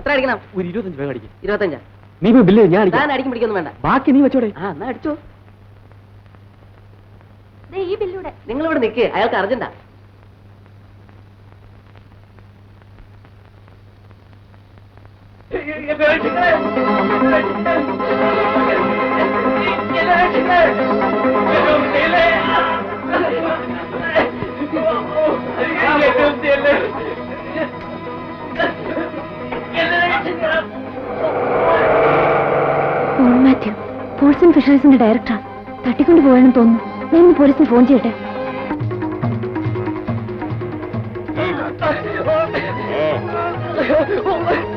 എത്ര അടിക്കണം? ഒരു 25 വേഗം അടിക്കും. 25. നീ പോയി ബില്ല് ഞാൻ ഞാൻ അടിക്കും പിടിക്കൊന്നും വേണ്ട. ബാക്കി നീ വെച്ചോടെ. എന്നാ അടിച്ചോ. ഈ ബില്ലൂടെ. നിങ്ങൾ ഇവിടെ നിൽക്ക്, അയാൾക്ക് അർജന്റാ. മാത്യു, പോൾസ് ആൻഡ് ഫിഷറീസിന്റെ ഡയറക്ടറാ. തട്ടിക്കൊണ്ടു പോയാണെന്ന് തോന്നുന്നു. ഞാൻ ഇന്ന് പോലീസിന് ഫോൺ ചെയ്യട്ടെ. Oh,